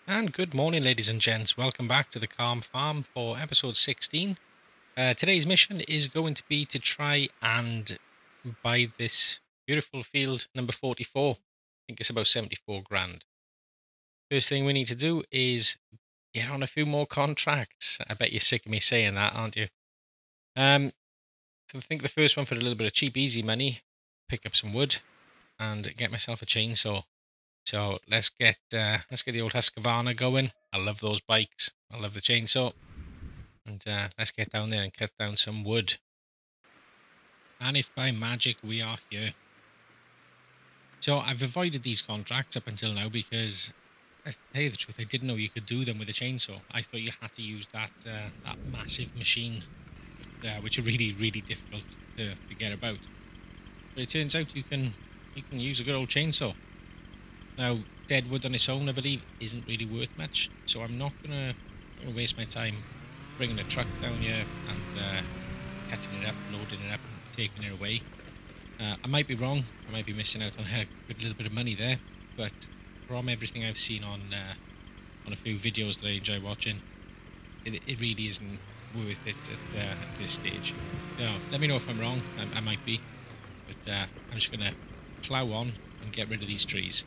And good morning, ladies and gents. Welcome back to the Calm Farm for episode 16. Today's mission is going to be to try and buy this beautiful field number 44. I think it's about 74 grand. First thing we need to do is get on a few more contracts. I bet you're sick of me saying that, aren't you? So I think the first one for a little bit of cheap, easy money, pick up some wood and get myself a chainsaw. So let's get the old Husqvarna going. I love those bikes. I love the chainsaw. And let's get down there and cut down some wood. And if by magic we are here. So I've avoided these contracts up until now because, to tell you the truth, I didn't know you could do them with a chainsaw. I thought you had to use that massive machine, which are really, really difficult to get about. But it turns out you can use a good old chainsaw. Now, dead wood on its own, I believe, isn't really worth much. So I'm not gonna waste my time bringing a truck down here and cutting it up, loading it up, and taking it away. I might be wrong. I might be missing out on a good little bit of money there, but from everything I've seen on a few videos that I enjoy watching, it really isn't worth it at this stage. So let me know if I'm wrong. I might be, but I'm just gonna plow on and get rid of these trees.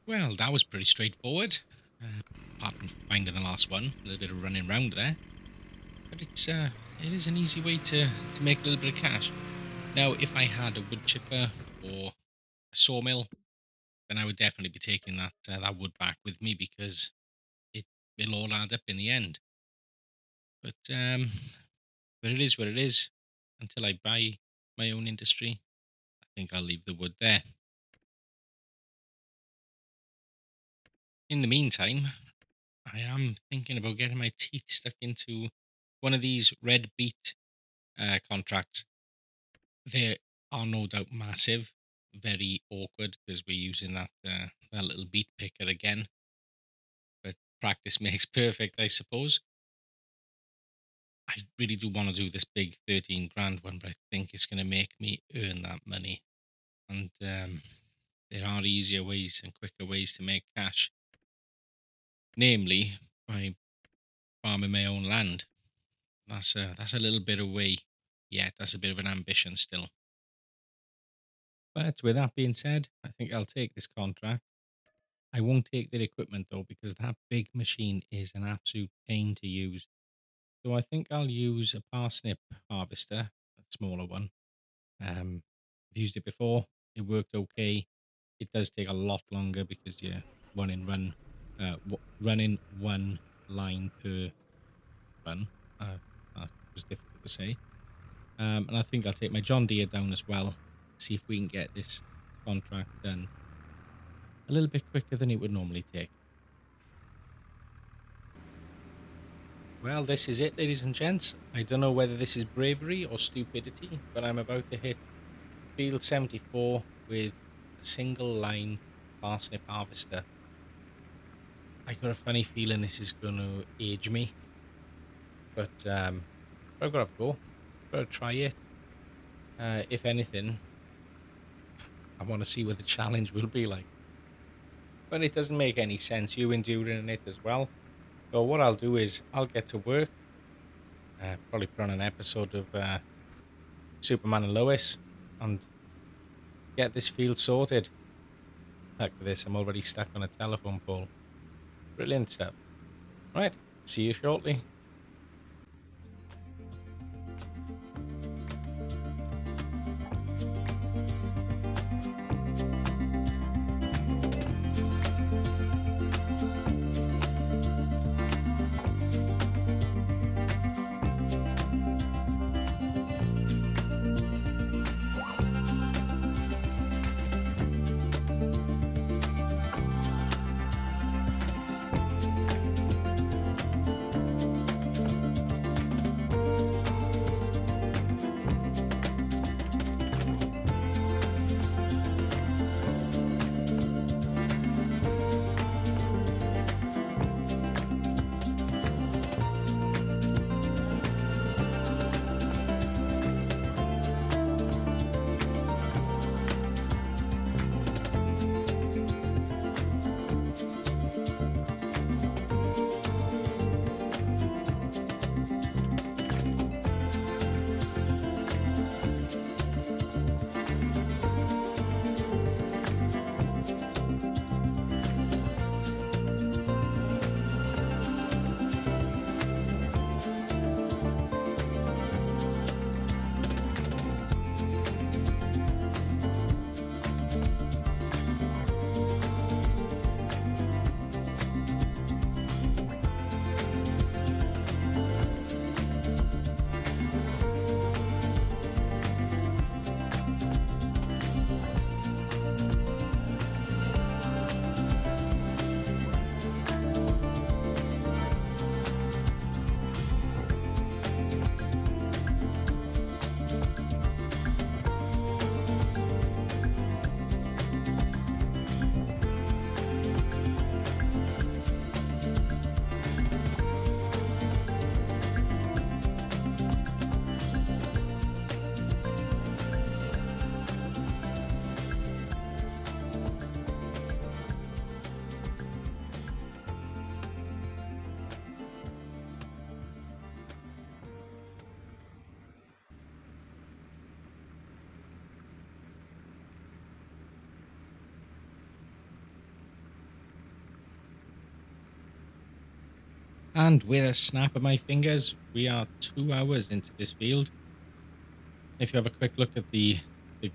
Well, that was pretty straightforward. Apart from finding the last one, a little bit of running around there. But it is an easy way to make a little bit of cash. Now, if I had a wood chipper or a sawmill, then I would definitely be taking that wood back with me because it'll all add up in the end. But it is what it is. Until I buy my own industry, I think I'll leave the wood there. In the meantime, I am thinking about getting my teeth stuck into one of these red beet contracts. They are no doubt massive, very awkward because we're using that little beet picker again. But practice makes perfect, I suppose. I really do want to do this big 13 grand one, but I think it's going to make me earn that money. And there are easier ways and quicker ways to make cash, namely by farming my own land. That's a little bit away yet. That's a bit of an ambition still. But with that being said, I think I'll take this contract. I won't take their equipment though, because that big machine is an absolute pain to use. So I think I'll use a parsnip harvester, a smaller one. I've used it before. It worked okay. It does take a lot longer because you're running one line per run. That was difficult to say. And I think I'll take my John Deere down as well. See if we can get this contract done a little bit quicker than it would normally take. Well, this is it, ladies and gents. I don't know whether this is bravery or stupidity, but I'm about to hit field 74 with a single line parsnip harvester. I got a funny feeling this is going to age me, but I've got to go. I've got to try it. If anything, I want to see what the challenge will be like. But it doesn't make any sense you enduring it as well. So what I'll do is I'll get to work. Probably put on an episode of Superman and Lois and get this field sorted. Heck with this, I'm already stuck on a telephone pole. Brilliant stuff. Right, see you shortly. And with a snap of my fingers, we are 2 hours into this field. If you have a quick look at the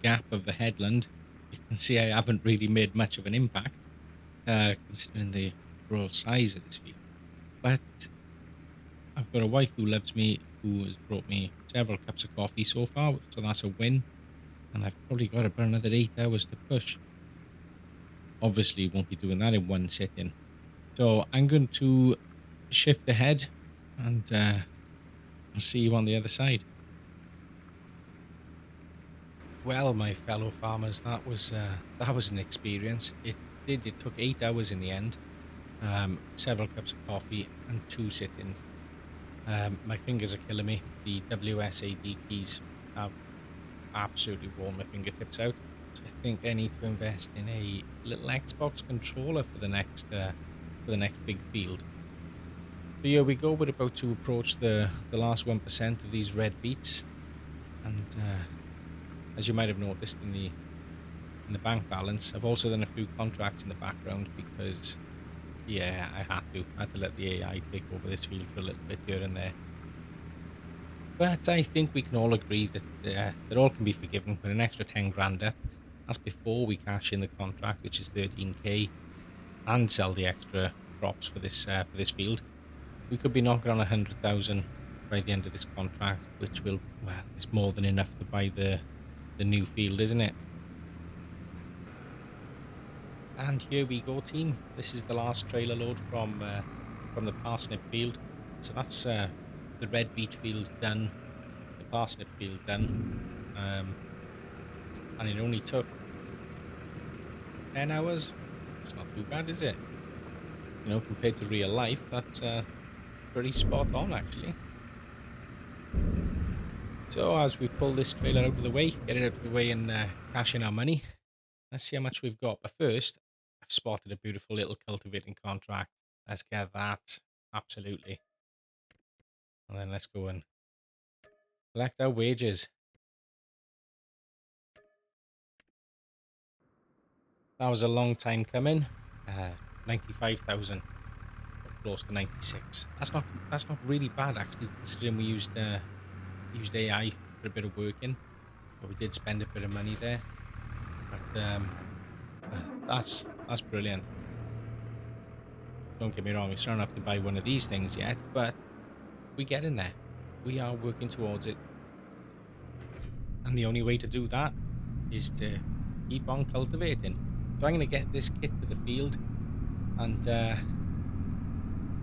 gap of the headland, you can see I haven't really made much of an impact, considering the overall size of this field. But I've got a wife who loves me, who has brought me several cups of coffee so far, so that's a win. And I've probably got about another 8 hours to push. Obviously, won't be doing that in one sitting. So I'm going to shift ahead and I'll see you on the other side. Well, my fellow farmers, that was an experience. It took 8 hours in the end, several cups of coffee and two sit-ins. My fingers are killing me. The WSAD keys have absolutely worn my fingertips out. So I think I need to invest in a little Xbox controller for the next big field. So here we go. We're about to approach the last 1% of these red beets, and as you might have noticed in the bank balance, I've also done a few contracts in the background because, yeah, I had to let the AI take over this field for a little bit here and there. But I think we can all agree that all can be forgiven with an extra 10 grand up. That's before we cash in the contract, which is 13k, and sell the extra crops for this field. We could be knocking on 100,000 by the end of this contract, which will, well, it's more than enough to buy the new field, isn't it? And here we go, team. This is the last trailer load from the parsnip field. So that's the red beet field done, the parsnip field done, and it only took 10 hours. It's not too bad, is it? You know, compared to real life, that's pretty spot on, actually. So as we pull this trailer out of the way, get it out of the way and cash in our money, let's see how much we've got. But first, I've spotted a beautiful little cultivating contract. Let's get that. Absolutely. And then let's go and collect our wages. That was a long time coming. 95,000, or close to 96. That's not really bad, actually, considering we used AI for a bit of working, but we did spend a bit of money there. But that's brilliant. Don't get me wrong, we still don't have to buy one of these things yet, but we get in there. We are working towards it. And the only way to do that is to keep on cultivating. So I'm going to get this kit to the field and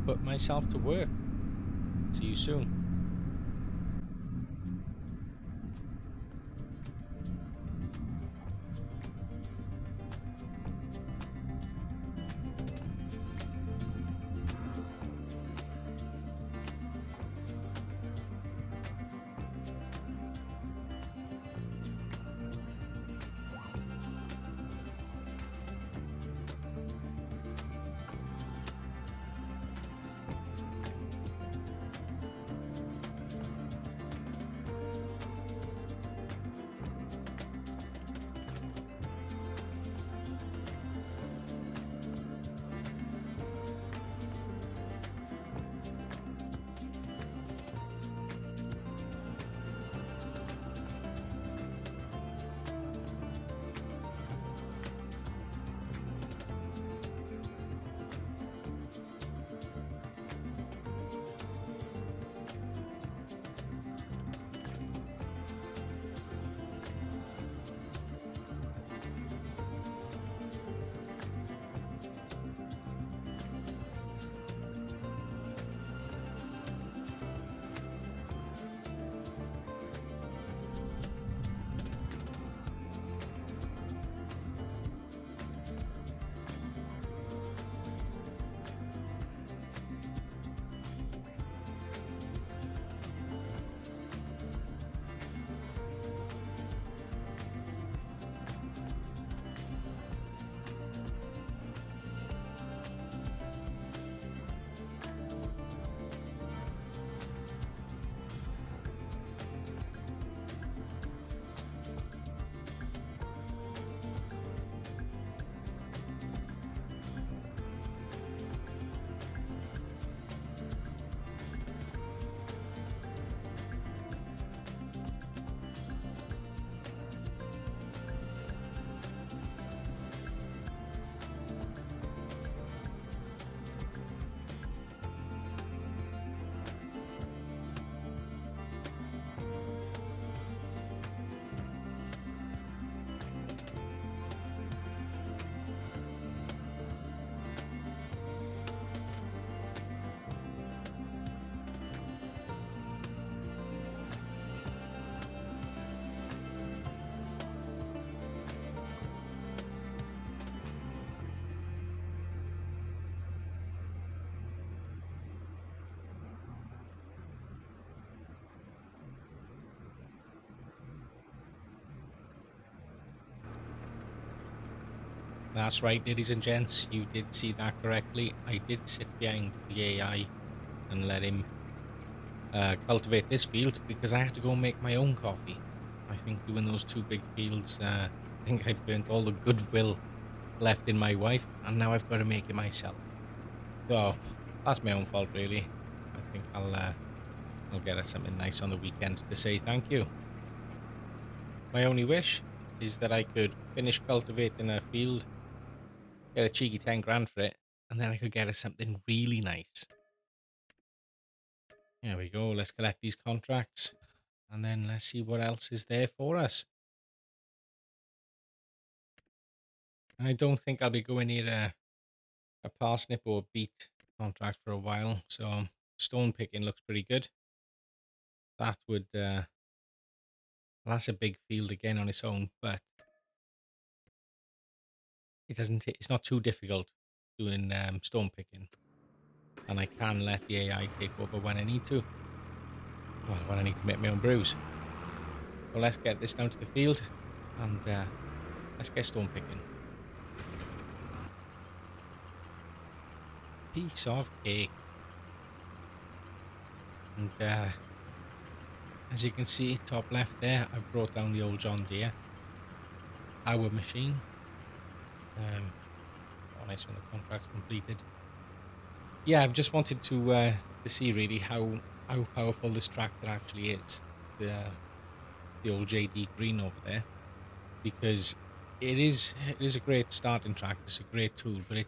put myself to work. See you soon. That's right, ladies and gents. You did see that correctly. I did sit behind the AI and let him cultivate this field because I had to go and make my own coffee. I think doing those two big fields, I think I burnt all the goodwill left in my wife, and now I've got to make it myself. So that's my own fault, really. I think I'll get her something nice on the weekend to say thank you. My only wish is that I could finish cultivating a field, get a cheeky 10 grand for it, and then I could get her something really nice. There we go. Let's collect these contracts, and then let's see what else is there for us. I don't think I'll be going near a parsnip or a beet contract for a while, so stone picking looks pretty good. That would that's a big field again on its own, but it's not too difficult doing stone picking, and I can let the AI take over when I need to. Well, when I need to make my own brews. So let's get this down to the field, and let's get stone picking. Piece of cake. And as you can see, top left there, I've brought down the old John Deere, our machine. Nice when the contract's completed. Yeah, I've just wanted to see really how powerful this tractor actually is. The old JD Green over there, because it is a great starting tractor. It's a great tool, but it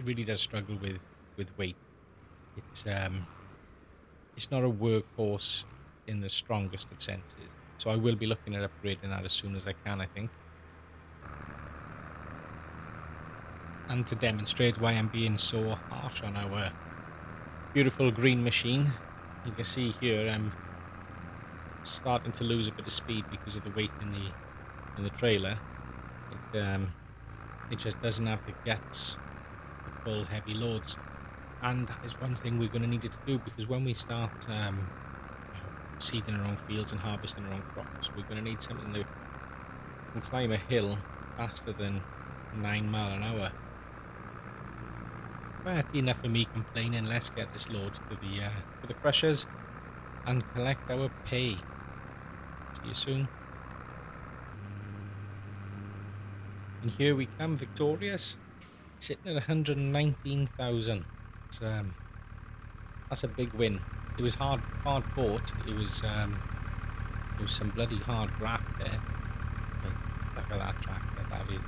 really does struggle with weight. It's it's not a workhorse in the strongest of senses. So I will be looking at upgrading that as soon as I can, I think. And to demonstrate why I'm being so harsh on our beautiful green machine, you can see here I'm starting to lose a bit of speed because of the weight in the trailer. It just doesn't have the guts to pull heavy loads, and that is one thing we're going to need it to do, because when we start seeding our own fields and harvesting our own crops, we're going to need something that can climb a hill faster than 9 mile an hour. But enough of me complaining. Let's get this load to the crushers and collect our pay. See you soon. And here we come, victorious, sitting at 119,000. That's a big win. It was hard fought. It was some bloody hard graft there. But look at that tractor. That is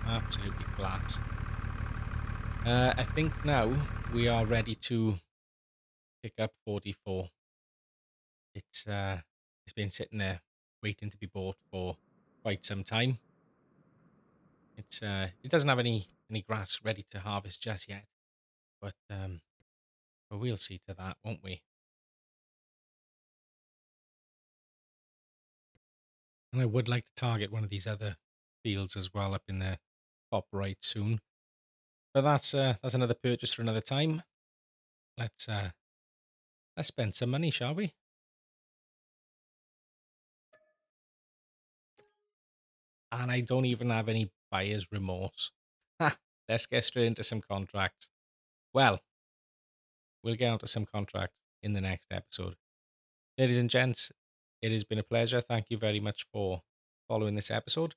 absolutely class. I think now we are ready to pick up 44. It's been sitting there waiting to be bought for quite some time. It doesn't have any grass ready to harvest just yet, but we'll see to that, won't we? And I would like to target one of these other fields as well up in the top right soon. But that's another purchase for another time. Let's spend some money, shall we? And I don't even have any buyer's remorse. Ha! Let's get straight into some contracts. Well, we'll get onto some contracts in the next episode. Ladies and gents, it has been a pleasure. Thank you very much for following this episode.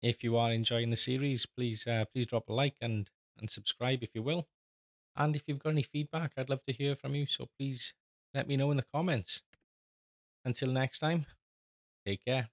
If you are enjoying the series, please drop a like and subscribe if you will. And if you've got any feedback, I'd love to hear from you. So please let me know in the comments. Until next time, take care.